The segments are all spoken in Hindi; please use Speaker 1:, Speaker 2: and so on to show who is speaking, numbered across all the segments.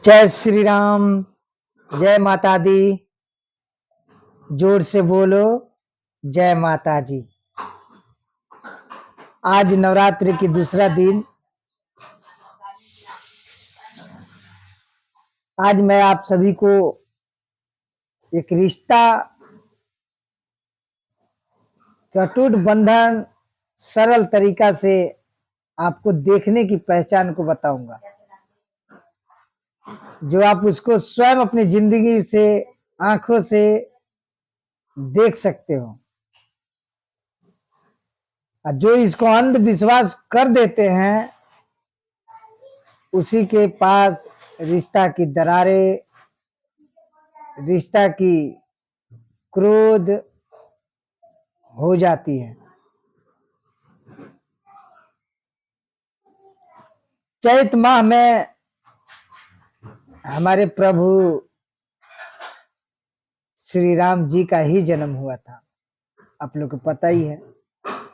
Speaker 1: जय श्री राम। जय माता दी। जोर से बोलो जय माता जी। आज नवरात्रि की दूसरा दिन। आज मैं आप सभी को एक रिश्ता अटूट बंधन सरल तरीका से आपको देखने की पहचान को बताऊंगा, जो आप उसको स्वयं अपनी जिंदगी से आंखों से देख सकते हो। और जो इसको अंधविश्वास कर देते हैं उसी के पास रिश्ता की दरारें, रिश्ता की क्रोध हो जाती है। चैत माह में हमारे प्रभु श्री राम जी का ही जन्म हुआ था। आप लोग को पता ही है,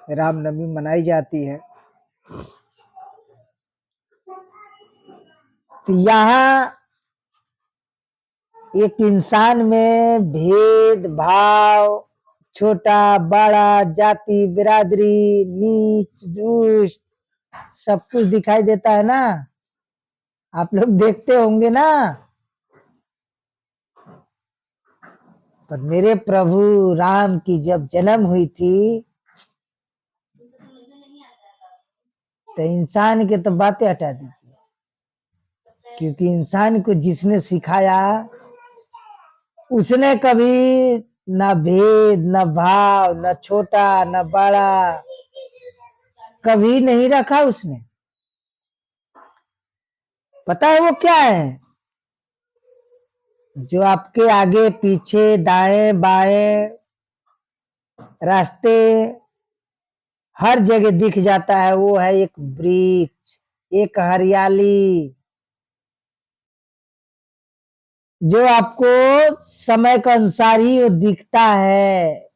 Speaker 1: रामनवमी मनाई जाती है। तो यहाँ एक इंसान में भेद भाव, छोटा बड़ा, जाति बिरादरी, नीच दुष्ट सब कुछ दिखाई देता है ना। आप लोग देखते होंगे ना। पर मेरे प्रभु राम की जब जन्म हुई थी तो इंसान के तो बातें हटा दी, क्योंकि इंसान को जिसने सिखाया उसने कभी न भेद न भाव न छोटा न बड़ा कभी नहीं रखा। उसने पता है वो क्या है, जो आपके आगे पीछे दाएं बाएं रास्ते हर जगह दिख जाता है, वो है एक वृक्ष, एक हरियाली, जो आपको समय के अनुसार ही वो दिखता है।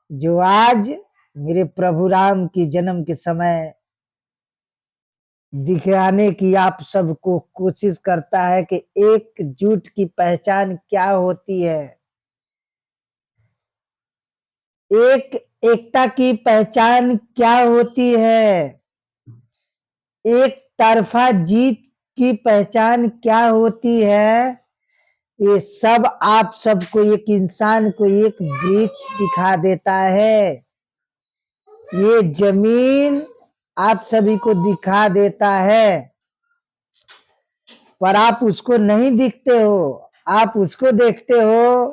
Speaker 1: जो आज मेरे प्रभु राम की जन्म के समय दिखाने की आप सबको कोशिश करता है कि एकजुट की पहचान क्या होती है, एकता की पहचान क्या होती है, एक तरफा जीत की पहचान क्या होती है। ये सब आप सबको, एक इंसान को एक वृक्ष दिखा देता है, ये जमीन आप सभी को दिखा देता है, पर आप उसको नहीं दिखते हो। आप उसको देखते हो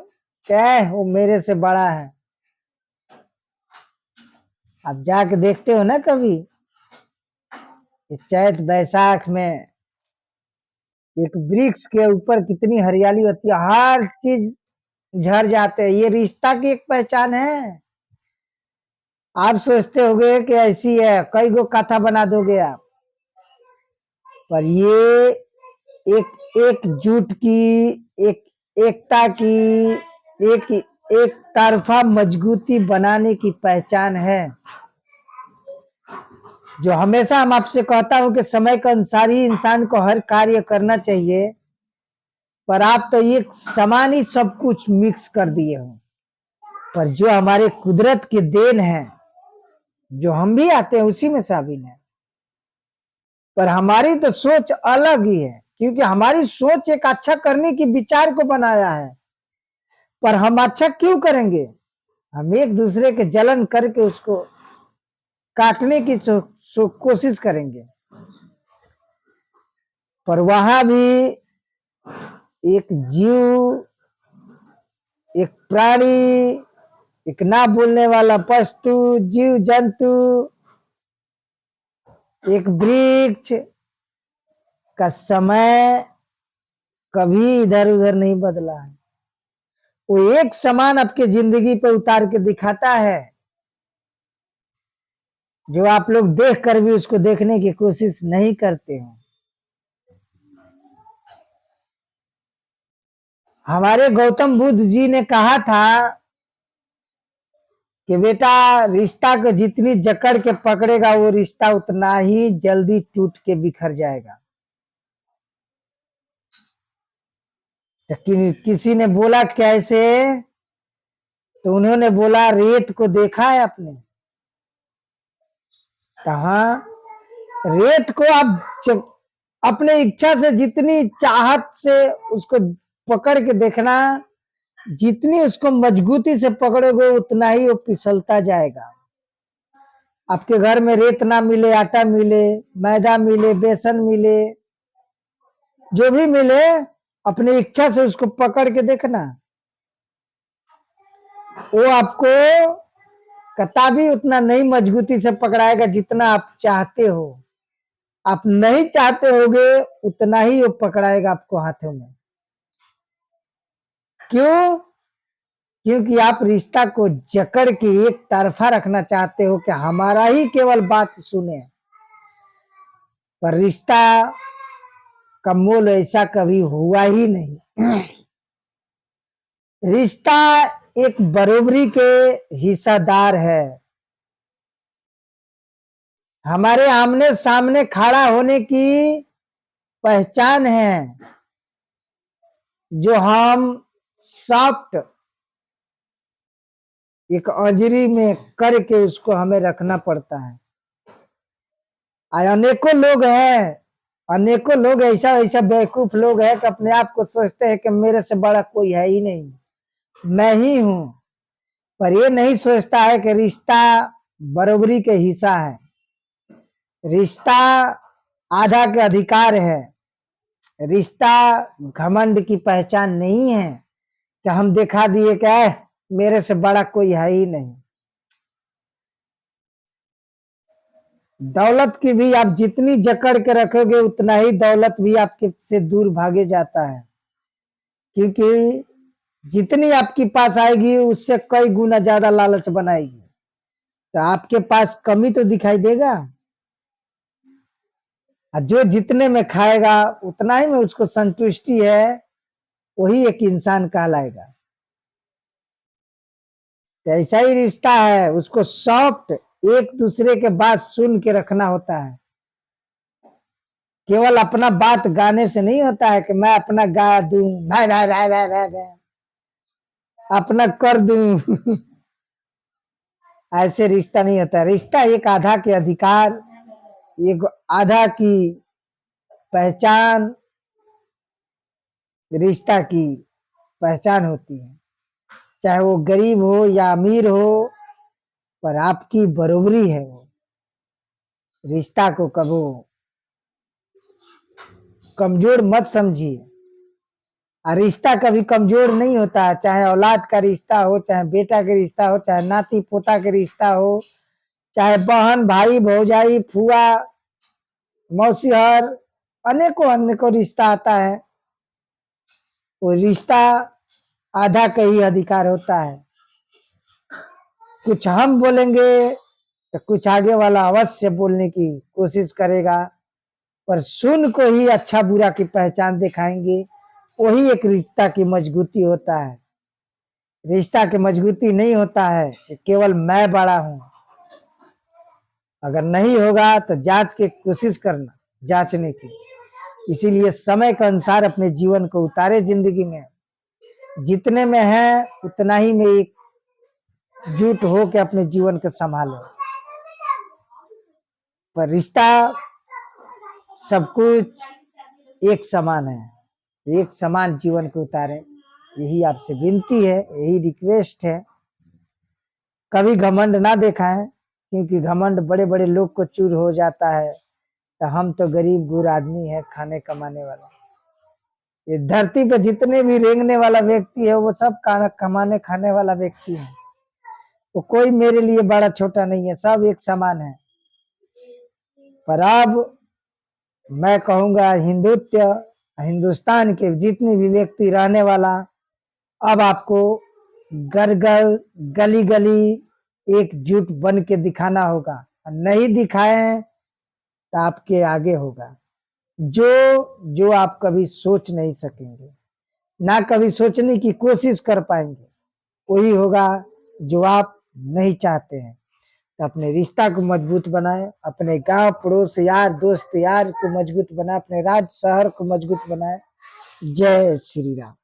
Speaker 1: क्या वो मेरे से बड़ा है। आप जाके देखते हो ना कभी, चैत बैसाख में एक वृक्ष के ऊपर कितनी हरियाली होती है, हर चीज झड़ जाते हैं। ये रिश्ता की एक पहचान है। आप सोचते होगे कि ऐसी है, कई गो कथा बना दोगे आप, पर ये एकजुट की, एक एकता की, एक तरफा मजबूती बनाने की पहचान है, जो हमेशा हम आपसे कहता हूं कि समय के अनुसार ही इंसान को हर कार्य करना चाहिए, पर आप तो एक समान ही सब कुछ मिक्स कर दिए हो। पर जो हमारे कुदरत की देन है, जो हम भी आते हैं उसी में शामिल है, पर हमारी तो सोच अलग ही है, क्योंकि हमारी सोच एक अच्छा करने की विचार को बनाया है। पर हम अच्छा क्यों करेंगे? हम एक दूसरे के जलन करके उसको काटने की कोशिश करेंगे। पर वहां भी एक जीव, एक प्राणी, एक ना बोलने वाला पशु, जीव जंतु, एक वृक्ष का समय कभी इधर उधर नहीं बदला है। वो एक समान आपके जिंदगी पे उतार के दिखाता है, जो आप लोग देख कर भी उसको देखने की कोशिश नहीं करते हो। हमारे गौतम बुद्ध जी ने कहा था कि बेटा, रिश्ता को जितनी जकड़ के पकड़ेगा वो रिश्ता उतना ही जल्दी टूट के बिखर जाएगा। तो किसी ने बोला कैसे, तो उन्होंने बोला रेत को देखा है आपने? कहा रेत को आप अपने इच्छा से जितनी चाहत से उसको पकड़ के देखना, जितनी उसको मजबूती से पकड़ोगे उतना ही वो फिसलता जाएगा। आपके घर में रेत ना मिले, आटा मिले, मैदा मिले, बेसन मिले, जो भी मिले, अपनी इच्छा से उसको पकड़ के देखना, वो आपको कतई उतना नहीं मजबूती से पकड़ाएगा जितना आप चाहते हो। आप नहीं चाहते होगे उतना ही वो पकड़ाएगा आपको हाथों में। क्यों? क्योंकि आप रिश्ता को जकड़ के एक तरफा रखना चाहते हो कि हमारा ही केवल बात सुने, पर रिश्ता का मोल ऐसा कभी हुआ ही नहीं। रिश्ता एक बराबरी के हिस्सेदार है। हमारे आमने सामने खड़ा होने की पहचान है, जो हम सॉफ्ट एक अंजरी में करके उसको हमें रखना पड़ता है। अनेकों लोग हैं, अनेकों लोग ऐसा ऐसा बेवकूफ लोग हैं कि अपने आप को सोचते हैं कि मेरे से बड़ा कोई है ही नहीं, मैं ही हूं। पर ये नहीं सोचता है कि रिश्ता बराबरी के हिस्सा है। रिश्ता आधा के अधिकार है। रिश्ता घमंड की पहचान नहीं है कि हम दिखा दिए क्या मेरे से बड़ा कोई है ही नहीं। दौलत की भी आप जितनी जकड़ के रखोगे उतना ही दौलत भी आपके से दूर भागे जाता है, क्योंकि जितनी आपके पास आएगी उससे कई गुना ज्यादा लालच बनाएगी, तो आपके पास कमी तो दिखाई देगा। जो जितने में खाएगा उतना ही में उसको संतुष्टि है, वही एक इंसान कहलाएगा। तो ऐसा ही रिश्ता है, उसको सॉफ्ट एक दूसरे के बात सुन के रखना होता है। केवल अपना बात गाने से नहीं होता है कि मैं अपना गा दूं, भाई भाई भाई भाई भाई भाई अपना कर दूं। ऐसे रिश्ता नहीं होता। रिश्ता एक आधा के अधिकार, एक आधा की पहचान, रिश्ता की पहचान होती है। चाहे वो गरीब हो या अमीर हो, पर आपकी बराबरी है। वो रिश्ता को कबो कमजोर मत समझिए। रिश्ता कभी कमजोर नहीं होता, चाहे औलाद का रिश्ता हो, चाहे बेटा का रिश्ता हो, चाहे नाती पोता का रिश्ता हो, चाहे बहन भाई भौजाई फुआ मौसीहर, अनेकों अनेकों रिश्ता आता है। वो रिश्ता आधा का ही अधिकार होता है। कुछ हम बोलेंगे तो कुछ आगे वाला अवश्य बोलने की कोशिश करेगा, पर सुन को ही अच्छा बुरा की पहचान दिखाएंगे। वही एक रिश्ता की मजबूती होता है। रिश्ता की मजबूती नहीं होता है कि केवल मैं बड़ा हूं। अगर नहीं होगा तो जांच के कोशिश करना, जांचने की। इसीलिए समय के अनुसार अपने जीवन को उतारे। जिंदगी में जितने में है उतना ही में एक जुट हो के अपने जीवन को संभालो। पर रिश्ता सब कुछ एक समान है, एक समान जीवन को उतारे, यही आपसे विनती है, यही रिक्वेस्ट है। कभी घमंड ना दिखाएं, क्योंकि घमंड बड़े बड़े लोग को चूर हो जाता है। तो हम तो गरीब गुर आदमी है, खाने कमाने वाला। ये धरती पे जितने भी रेंगने वाला व्यक्ति है वो सब कमाने खाने वाला व्यक्ति है। तो कोई मेरे लिए बड़ा छोटा नहीं है, सब एक समान है। पर अब मैं कहूंगा हिंदुत्व, हिंदुस्तान के जितने भी व्यक्ति रहने वाला, अब आपको घर घर गली गली एकजुट बन के दिखाना होगा। नहीं दिखाए तो आपके आगे होगा जो जो आप कभी सोच नहीं सकेंगे, ना कभी सोचने की कोशिश कर पाएंगे। वही होगा जो आप नहीं चाहते हैं। तो अपने रिश्ता को मजबूत बनाए, अपने गांव पड़ोस यार दोस्त यार को मजबूत बनाए, अपने राज्य शहर को मजबूत बनाए। जय श्री राम।